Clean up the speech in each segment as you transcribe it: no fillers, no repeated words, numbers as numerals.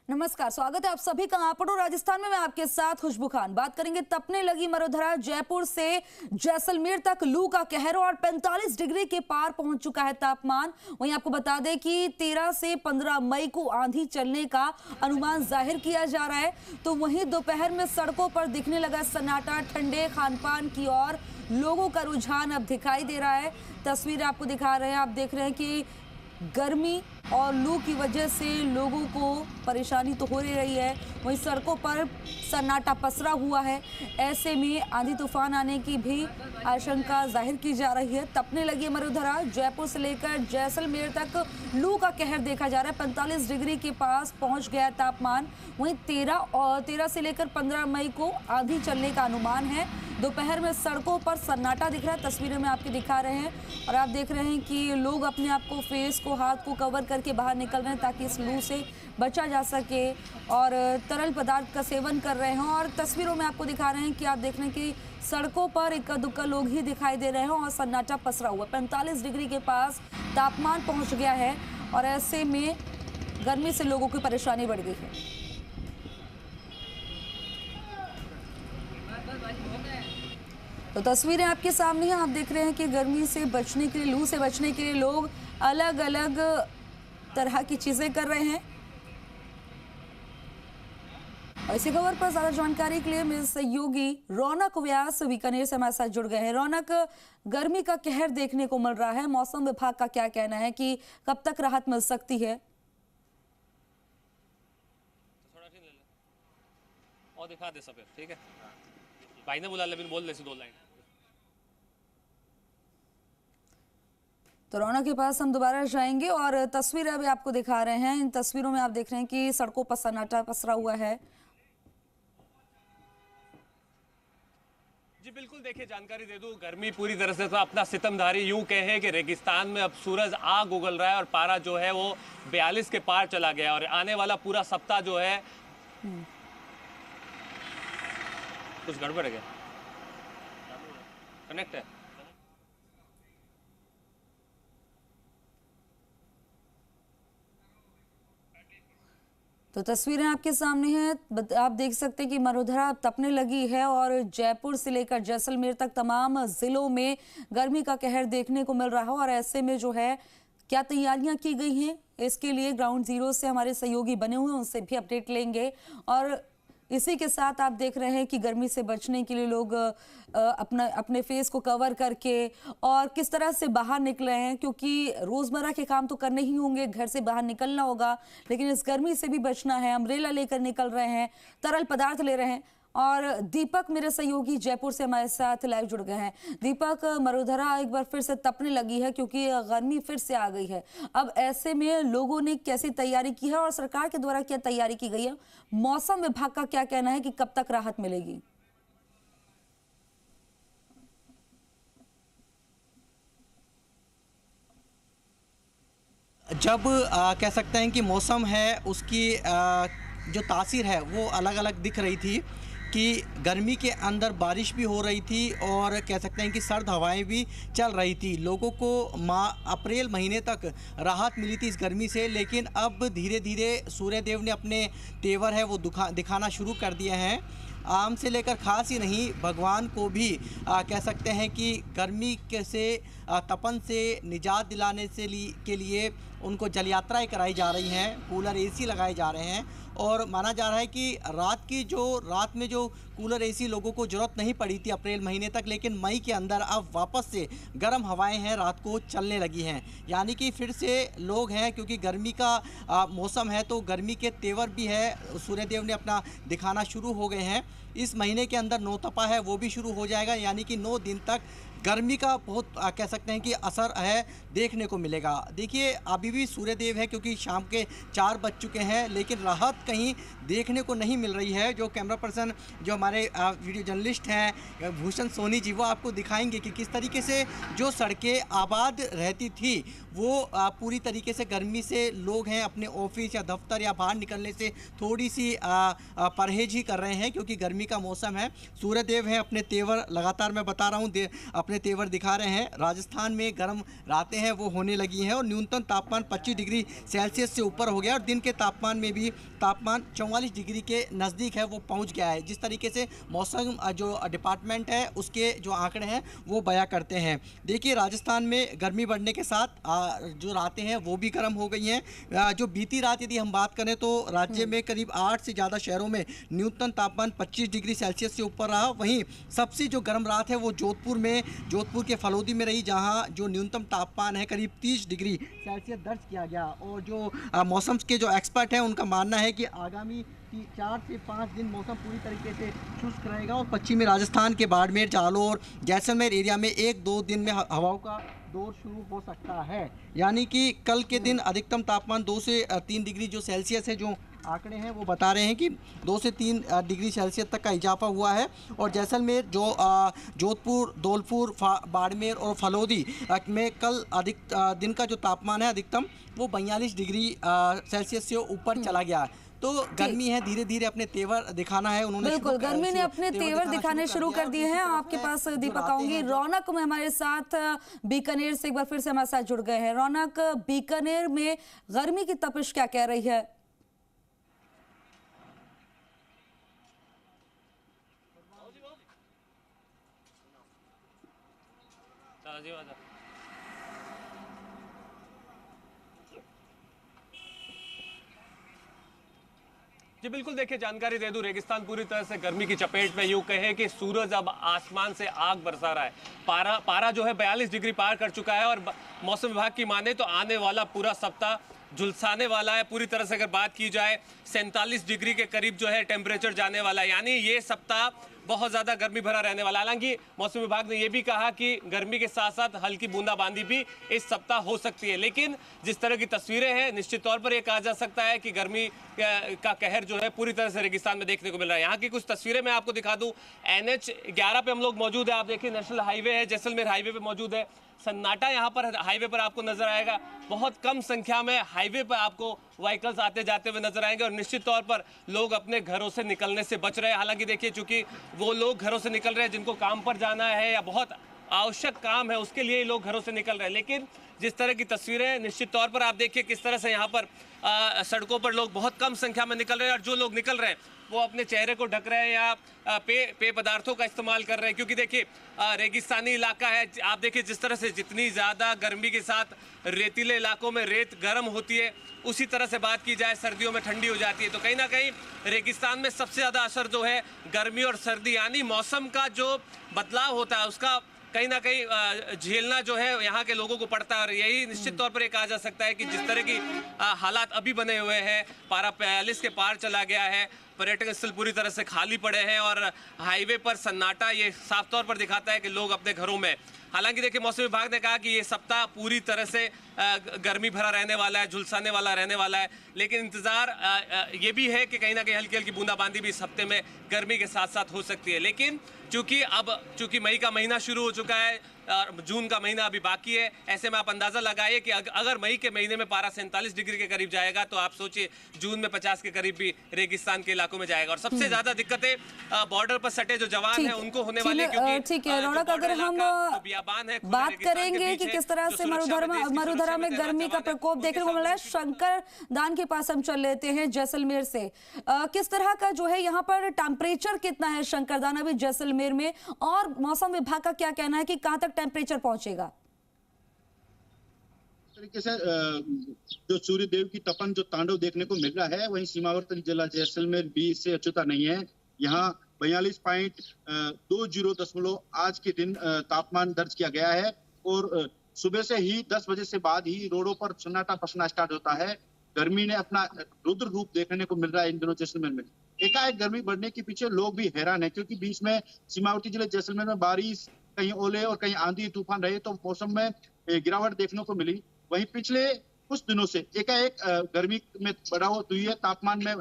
नमस्कार, स्वागत है आप सभी का। आपड़ो राजस्थान में मैं आपके साथ खुशबू खान। बात करेंगे तपने लगी मरुधरा। जयपुर से जैसलमेर तक लू का कहर और 45 डिग्री के पार पहुंच चुका है तापमान। वहीं आपको बता दें कि 13 से 15 मई को आंधी चलने का अनुमान जाहिर किया जा रहा है। तो वहीं दोपहर में सड़कों पर दिखने लगा सन्नाटा। ठंडे खान पान की ओर लोगों का रुझान अब दिखाई दे रहा है। तस्वीर आपको दिखा रहे हैं, आप देख रहे हैं कि गर्मी और लू की वजह से लोगों को परेशानी तो हो रही है, वहीं सड़कों पर सन्नाटा पसरा हुआ है। ऐसे में आंधी तूफान आने की भी आशंका जाहिर की जा रही है। तपने लगी मरुधरा। जयपुर से लेकर जैसलमेर तक लू का कहर देखा जा रहा है। 45 डिग्री के पास पहुंच गया तापमान। वहीं 13 से लेकर 15 मई को आंधी चलने का अनुमान है। दोपहर में सड़कों पर सन्नाटा दिख रहा है, तस्वीरें में आपके दिखा रहे हैं। और आप देख रहे हैं कि लोग अपने आप को, फेस को, हाथ को कवर करके बाहर निकल रहे हैं ताकि इस लू से बचा जा सके, और तरल पदार्थ का सेवन कर रहे हैं। और तस्वीरों में आपको दिखा रहे हैं कि आप देख रहे हैं कि सड़कों पर इक्का दुक्का लोग ही दिखाई दे रहे हैं और सन्नाटा पसरा हुआ। 45 डिग्री के पास तापमान पहुंच गया है और ऐसे में गर्मी से लोगों की परेशानी बढ़ गई है। तो तस्वीरें आपके सामने हैं, आप देख रहे हैं कि गर्मी से बचने के लिए, लू से बचने के लिए लोग अलग अलग तरह की चीजें कर रहे हैं। और इसी खबर पर ज्यादा जानकारी के लिए मेरे सहयोगी रौनक व्यास बीकानेर से हमारे साथ जुड़ गए हैं। रौनक, गर्मी का कहर देखने को मिल रहा है, मौसम विभाग का क्या कहना है कि कब तक राहत मिल सकती है? और दिखा दे सब, ठीक है भाई ने बुला ले, बोल ले 2 लाइन। तो रौनक के पास हम दोबारा जाएंगे और तस्वीरें अभी आपको दिखा रहे हैं। इन तस्वीरों में आप देख रहे हैं कि सड़कों पर सन्नाटा पसरा हुआ है। जी बिल्कुल, देखिए जानकारी दे दूं, गर्मी पूरी तरह से तो अपना सितमधारी यूं कहें कि रेगिस्तान में अब सूरज आग उगल रहा है और पारा जो है वो 42 के पार चला गया। और आने वाला पूरा सप्ताह जो है कुछ गड़बड़ है क्या? कनेक्ट है? तो तस्वीरें आपके सामने हैं, आप देख सकते हैं कि मरुधरा तपने लगी है और जयपुर से लेकर जैसलमेर तक तमाम जिलों में गर्मी का कहर देखने को मिल रहा है। और ऐसे में जो है क्या तैयारियां की गई हैं, इसके लिए ग्राउंड जीरो से हमारे सहयोगी बने हुए हैं, उनसे भी अपडेट लेंगे। और इसी के साथ आप देख रहे हैं कि गर्मी से बचने के लिए लोग अपने फेस को कवर करके और किस तरह से बाहर निकले हैं, क्योंकि रोजमर्रा के काम तो करने ही होंगे, घर से बाहर निकलना होगा, लेकिन इस गर्मी से भी बचना है। अम्ब्रेला लेकर निकल रहे हैं, तरल पदार्थ ले रहे हैं। और दीपक मेरे सहयोगी जयपुर से हमारे साथ लाइव जुड़ गए हैं। दीपक, मरुधरा एक बार फिर से तपने लगी है क्योंकि गर्मी फिर से आ गई है। अब ऐसे में लोगों ने कैसी तैयारी की है और सरकार के द्वारा क्या तैयारी की गई है? मौसम विभाग का क्या कहना है कि कब तक राहत मिलेगी? जब कह सकते हैं कि मौसम है उसकी जो तासीर है वो अलग अलग दिख रही थी कि गर्मी के अंदर बारिश भी हो रही थी और कह सकते हैं कि सर्द हवाएं भी चल रही थी। लोगों को अप्रैल महीने तक राहत मिली थी इस गर्मी से, लेकिन अब धीरे धीरे सूर्यदेव ने अपने तेवर है वो दिखाना शुरू कर दिए हैं। आम से लेकर खास ही नहीं, भगवान को भी कह सकते हैं कि गर्मी से तपन से निजात दिलाने के लिए उनको जल यात्राएँ कराई जा रही हैं, कूलर एसी लगाए जा रहे हैं। और माना जा रहा है कि रात में जो कूलर एसी लोगों को ज़रूरत नहीं पड़ी थी अप्रैल महीने तक, लेकिन मई के अंदर अब वापस से गर्म हवाएं हैं रात को चलने लगी हैं। यानी कि फिर से लोग हैं, क्योंकि गर्मी का मौसम है तो गर्मी के तेवर भी है, सूर्यदेव ने अपना दिखाना शुरू हो गए हैं। इस महीने के अंदर नौतपा है वो भी शुरू हो जाएगा, यानी कि 9 दिन तक गर्मी का बहुत कह सकते हैं कि असर है देखने को मिलेगा। देखिए अभी भी सूर्यदेव है क्योंकि शाम के 4 बज चुके हैं, लेकिन राहत कहीं देखने को नहीं मिल रही है। जो कैमरा पर्सन, जो हमारे वीडियो जर्नलिस्ट हैं भूषण सोनी जी, वो आपको दिखाएंगे कि किस तरीके से जो सड़कें आबाद रहती थी वो पूरी तरीके से गर्मी से लोग हैं अपने ऑफिस या दफ्तर या बाहर निकलने से थोड़ी सी परहेज ही कर रहे हैं, क्योंकि गर्मी का मौसम है। सूर्यदेव हैं अपने तेवर लगातार, मैं बता रहा हूँ, अपने अपने तेवर दिखा रहे हैं। राजस्थान में गर्म रातें हैं वो होने लगी हैं और न्यूनतम तापमान 25 डिग्री सेल्सियस से ऊपर हो गया और दिन के तापमान में भी तापमान 44 डिग्री के नज़दीक है वो पहुंच गया है। जिस तरीके से मौसम जो डिपार्टमेंट है उसके जो आंकड़े हैं वो बयां करते हैं। देखिए, राजस्थान में गर्मी बढ़ने के साथ जो रातें हैं वो भी गर्म हो गई हैं। जो बीती रात यदि हम बात करें तो राज्य में करीब 8 से ज़्यादा शहरों में न्यूनतम तापमान 25 डिग्री सेल्सियस से ऊपर रहा। वहीं सबसे जो गर्म रात है वो जोधपुर के फलोदी में रही, जहां जो न्यूनतम तापमान है करीब 30 डिग्री सेल्सियस दर्ज किया गया। और जो मौसम के जो एक्सपर्ट हैं उनका मानना है कि आगामी 4 से 5 दिन मौसम पूरी तरीके से शुष्क रहेगा और पश्चिमी राजस्थान के बाड़मेर, जालौर, जैसलमेर एरिया में 1-2 दिन में हवाओं का दौर शुरू हो सकता है। यानी कि कल के दिन अधिकतम तापमान 2 से 3 डिग्री जो सेल्सियस है, जो आंकड़े हैं वो बता रहे हैं कि 2 से 3 डिग्री सेल्सियस तक का इजाफा हुआ है। और जैसलमेर, जो जोधपुर, धौलपुर, बाड़मेर और फलोदी में कल दिन का जो तापमान है अधिकतम वो 42 डिग्री सेल्सियस से ऊपर चला गया। तो गर्मी है, धीरे धीरे अपने तेवर दिखाना है। उन्होंने बिल्कुल, गर्मी ने अपने तेवर दिखाने शुरू कर दिए हैं। आपके पास दीपक आऊंगी। रौनक में हमारे साथ बीकानेर से एक बार फिर से हमारे साथ जुड़ गए हैं। रौनक, बीकानेर में गर्मी की तपिश क्या कह रही है? जी बिल्कुल, देखिए जानकारी दे दूं, रेगिस्तान पूरी तरह से गर्मी की चपेट में, यूं कहे कि सूरज अब आसमान से आग बरसा रहा है। पारा जो है 42 डिग्री पार कर चुका है और मौसम विभाग की माने तो आने वाला पूरा सप्ताह झुलसाने वाला है। पूरी तरह से अगर बात की जाए 47 डिग्री के करीब जो है टेम्परेचर जाने वाला है, यानी ये सप्ताह बहुत ज़्यादा गर्मी भरा रहने वाला है। हालांकि मौसम विभाग ने यह भी कहा कि गर्मी के साथ साथ हल्की बूंदाबांदी भी इस सप्ताह हो सकती है। लेकिन जिस तरह की तस्वीरें हैं, निश्चित तौर पर यह कहा जा सकता है कि गर्मी का कहर जो है पूरी तरह से रेगिस्तान में देखने को मिल रहा है। यहाँ की कुछ तस्वीरें मैं आपको दिखा दूं। NH 11 पे हम लोग मौजूद है। आप देखिए, नेशनल हाईवे है, जैसलमेर हाईवे पे मौजूद है। सन्नाटा यहाँ पर हाईवे पर आपको नजर आएगा। बहुत कम संख्या में हाईवे पर आपको व्हीकल्स आते जाते हुए नजर आएंगे और निश्चित तौर पर लोग अपने घरों से निकलने से बच रहे हैं। हालांकि देखिए, चूंकि वो लोग घरों से निकल रहे हैं जिनको काम पर जाना है या बहुत आवश्यक काम है, उसके लिए लोग घरों से निकल रहे हैं। लेकिन जिस तरह की तस्वीरें, निश्चित तौर पर आप देखिए किस तरह से यहाँ पर सड़कों पर लोग बहुत कम संख्या में निकल रहे हैं और जो लोग निकल रहे हैं वो अपने चेहरे को ढक रहे हैं या पेय पदार्थों का इस्तेमाल कर रहे हैं, क्योंकि देखिए रेगिस्तानी इलाका है। आप देखिए जिस तरह से जितनी ज़्यादा गर्मी के साथ रेतीले इलाकों में रेत गर्म होती है, उसी तरह से बात की जाए सर्दियों में ठंडी हो जाती है। तो कहीं ना कहीं रेगिस्तान में सबसे ज़्यादा असर जो है गर्मी और सर्दी यानी मौसम का जो बदलाव होता है उसका कहीं ना कहीं झेलना जो है यहाँ के लोगों को पड़ता है। और यही निश्चित तौर पर ये कहा जा सकता है कि जिस तरह की हालात अभी बने हुए हैं, पारा 42 के पार चला गया है, पर्यटक स्थल पूरी तरह से खाली पड़े हैं और हाईवे पर सन्नाटा ये साफ तौर पर दिखाता है कि लोग अपने घरों में। हालांकि देखिए, मौसम विभाग ने कहा कि ये सप्ताह पूरी तरह से गर्मी भरा रहने वाला है, झुलसाने वाला रहने वाला है। लेकिन इंतजार ये भी है कि कहीं ना कहीं हल्की हल्की बूंदाबांदी भी इस हफ्ते में गर्मी के साथ साथ हो सकती है। लेकिन चूंकि मई का महीना शुरू हो चुका है और जून का महीना अभी बाकी है, ऐसे में आप अंदाजा लगाइए कि अगर मई के महीने में पारा 47 डिग्री के करीब जाएगा तो आप सोचिए जून में 50 के करीब भी रेगिस्तान के इलाकों में जाएगा। और सबसे ज्यादा दिक्कतें बॉर्डर पर सटे जो जवान हैं उनको होने वाली, क्योंकि ठीक है रौनक, अगर हम बात करेंगे कि किस तरह से मरुधरा में गर्मी का प्रकोप देखने को मिला है, शंकर दान के पास हम चल लेते हैं जैसलमेर से। किस तरह का जो है यहाँ पर टेम्परेचर कितना है शंकर दान अभी जैसलमेर में, और मौसम विभाग का क्या कहना है कि कहां तक टेम्परेचर पहुंचेगा? तरीके से जो सूर्य देव की तपन जो तांडव देखने को मिल रहा है, वहीं सीमावर्ती जिला जैसलमेर भी इससे अछूता नहीं है। यहाँ 42.20 आज के दिन तापमान दर्ज किया गया है और सुबह से ही 10 बजे से बाद ही रोडों पर सन्नाटा पसना स्टार्ट होता है। गर्मी ने अपना रुद्र रूप देखने को मिल रहा है इन दिनों जैसलमेर में। एकाएक गर्मी बढ़ने के पीछे लोग भी हैरान है, क्योंकि बीच में सीमावर्ती जिले जैसलमेर में बारिश, कहीं ओले और कहीं आंधी तूफान रहे तो मौसम में गिरावट देखने को मिली। वहीं पिछले कुछ दिनों से एकाएक गर्मी में बढ़ोतरी हुई है, तापमान में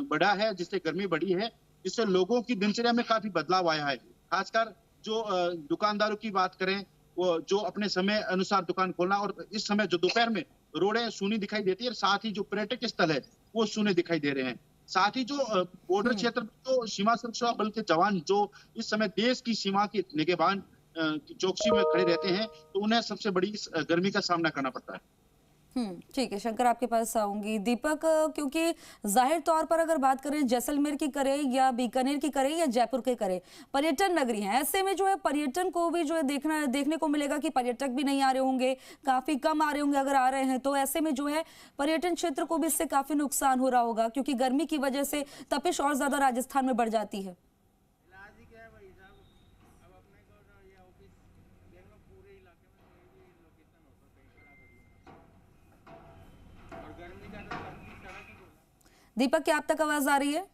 बढ़ा है, जिससे गर्मी बढ़ी है, जिससे लोगों की दिनचर्या में काफी बदलाव आया है। खासकर जो दुकानदारों की बात करें, वो जो अपने समय अनुसार दुकान खोलना, और इस समय जो दोपहर में रोडें सूनी दिखाई देती है, साथ ही जो पर्यटक स्थल है वो सूने दिखाई दे रहे हैं। साथ ही जो बॉर्डर क्षेत्र में जो सीमा सुरक्षा बल के जवान जो इस समय देश की सीमा की निगहबान चौकसी में खड़े रहते हैं, तो उन्हें सबसे बड़ी इस गर्मी का सामना करना पड़ता है। ठीक है शंकर, आपके पास आऊंगी। दीपक, क्योंकि जाहिर तौर पर अगर बात करें जैसलमेर की करें या बीकानेर की करें या जयपुर के करें, पर्यटन नगरी है, ऐसे में जो है पर्यटन को भी जो है देखने को मिलेगा कि पर्यटक भी नहीं आ रहे होंगे, काफी कम आ रहे होंगे, अगर आ रहे हैं तो ऐसे में जो है पर्यटन क्षेत्र को भी इससे काफी नुकसान हो रहा होगा, क्योंकि गर्मी की वजह से तपिश और ज्यादा राजस्थान में बढ़ जाती है। दीपक, क्या आप तक आवाज आ रही है?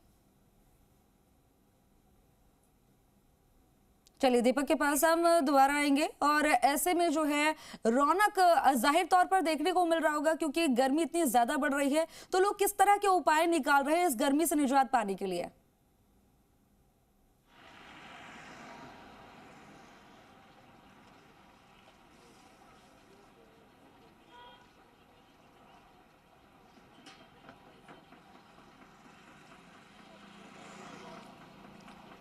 चलिए दीपक के पास हम दोबारा आएंगे। और ऐसे में जो है रौनक जाहिर तौर पर देखने को मिल रहा होगा, क्योंकि गर्मी इतनी ज्यादा बढ़ रही है, तो लोग किस तरह के उपाय निकाल रहे हैं इस गर्मी से निजात पाने के लिए?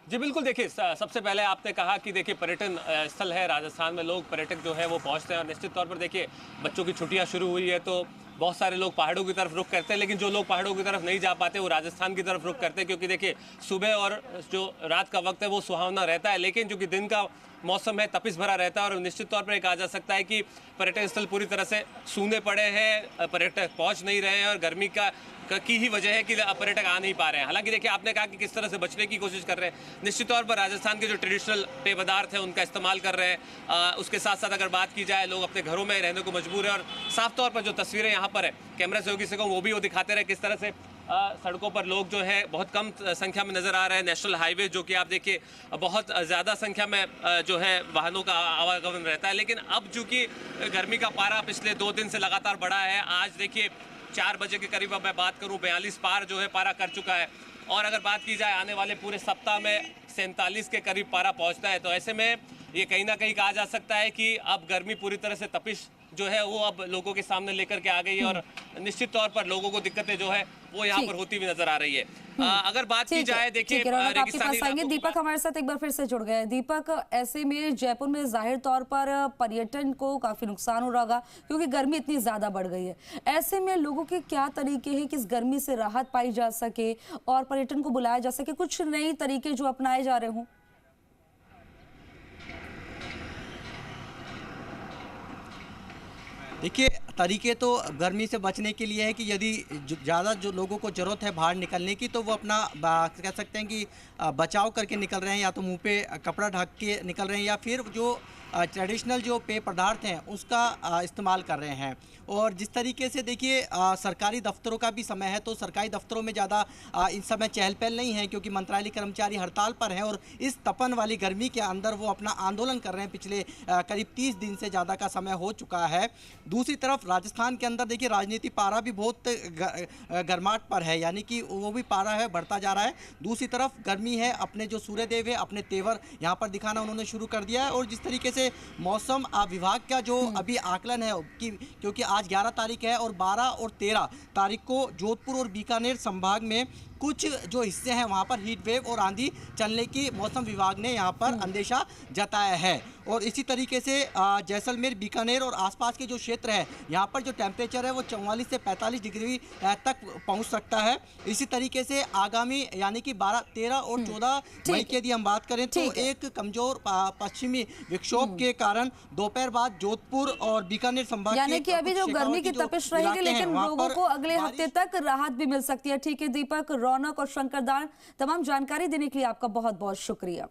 जी बिल्कुल, देखिए सबसे पहले आपने कहा कि देखिए पर्यटन स्थल है राजस्थान में, लोग पर्यटक जो है वो पहुंचते हैं और निश्चित तौर पर देखिए बच्चों की छुट्टियां शुरू हुई है तो बहुत सारे लोग पहाड़ों की तरफ रुख करते हैं, लेकिन जो लोग पहाड़ों की तरफ नहीं जा पाते वो राजस्थान की तरफ रुख करते हैं, क्योंकि देखिए सुबह और जो रात का वक्त है वो सुहावना रहता है, लेकिन जो कि दिन का मौसम है तपिश भरा रहता है और निश्चित तौर पर कहा जा सकता है कि पर्यटन स्थल पूरी तरह से सूने पड़े हैं, पर्यटक पहुंच नहीं रहे हैं और गर्मी की ही वजह है कि पर्यटक आ नहीं पा रहे हैं। हालांकि देखिए आपने कहा कि किस तरह से बचने की कोशिश कर रहे हैं, निश्चित तौर पर राजस्थान के जो ट्रेडिशनल पेय पदार्थ है उनका इस्तेमाल कर रहे हैं। उसके साथ साथ अगर बात की जाए, लोग अपने घरों में रहने को मजबूर है और साफ तौर पर जो तस्वीरें यहाँ पर है कैमरा सहयोगी से कहूँ वो भी वो दिखाते रहे किस तरह से सड़कों पर लोग जो है बहुत कम संख्या में नजर आ रहे हैं। नेशनल हाईवे जो कि आप देखिए बहुत ज़्यादा संख्या में जो है वाहनों का आवागमन रहता है, लेकिन अब चूंकि गर्मी का पारा पिछले 2 दिन से लगातार बढ़ा है, आज देखिए 4 बजे के करीब अब मैं बात करूं 42 पार जो है पारा कर चुका है और अगर बात की जाए आने वाले पूरे सप्ताह में 47 के करीब पारा पहुंचता है, तो ऐसे में ये कहीं ना कहीं कहा जा सकता है कि अब गर्मी पूरी तरह से तपिश जो है वो अब लोगों के सामने लेकर के आ गई है और निश्चित तौर पर लोगों को दिक्कतें जो है वो यहाँ पर होती हुई नजर आ रही है। अगर बात की जाए देखिए आपके पास आएंगे। दीपक हमारे साथ एक बार फिर से जुड़ गए। दीपक, ऐसे में जयपुर में जाहिर तौर पर पर्यटन को काफी नुकसान हो रहा होगा, क्योंकि गर्मी इतनी ज्यादा बढ़ गई है। ऐसे में लोगों के क्या तरीके हैं कि इस गर्मी से राहत पाई जा सके और पर्यटन को बुलाया जा सके, कुछ नए तरीके जो अपनाए जा रहे हों? देखिए तरीके तो गर्मी से बचने के लिए है कि यदि ज़्यादा जो लोगों को ज़रूरत है बाहर निकलने की, तो वो अपना कह सकते हैं कि बचाव करके निकल रहे हैं, या तो मुंह पे कपड़ा ढक के निकल रहे हैं या फिर जो ट्रेडिशनल जो पेय पदार्थ हैं उसका इस्तेमाल कर रहे हैं। और जिस तरीके से देखिए सरकारी दफ्तरों का भी समय है, तो सरकारी दफ्तरों में ज़्यादा इस समय चहल पहल नहीं है, क्योंकि मंत्रालय कर्मचारी हड़ताल पर हैं और इस तपन वाली गर्मी के अंदर वो अपना आंदोलन कर रहे हैं। पिछले करीब 30 दिन से ज़्यादा का समय हो चुका है। दूसरी तरफ राजस्थान के अंदर देखिए राजनीति पारा भी बहुत गर्माहट पर है, यानी कि वो भी पारा है बढ़ता जा रहा है। दूसरी तरफ गर्मी है, अपने जो सूर्यदेव है अपने तेवर यहाँ पर दिखाना उन्होंने शुरू कर दिया है। और जिस तरीके से मौसम विभाग का जो अभी आकलन है कि क्योंकि आज 11 तारीख है और 12 और 13 तारीख को जोधपुर और बीकानेर संभाग में कुछ जो हिस्से हैं वहाँ पर हीट वेव और आंधी चलने की मौसम विभाग ने यहाँ पर अंदेशा जताया है। और इसी तरीके से जैसलमेर, बीकानेर और आसपास के जो क्षेत्र है यहाँ पर जो टेम्परेचर है वो 44 से 45 डिग्री तक पहुँच सकता है। इसी तरीके से आगामी यानी कि 12, 13 और 14 मई की यदि हम बात करें तो एक कमजोर पश्चिमी विक्षोभ के कारण दोपहर बाद जोधपुर और बीकानेर संभाग यानी कि अभी जो गर्मी की तपिश रहेगी, लेकिन लोगों को अगले हफ्ते तक राहत भी मिल सकती है। ठीक है दीपक, रौनक और शंकरदान, तमाम जानकारी देने के लिए आपका बहुत बहुत शुक्रिया।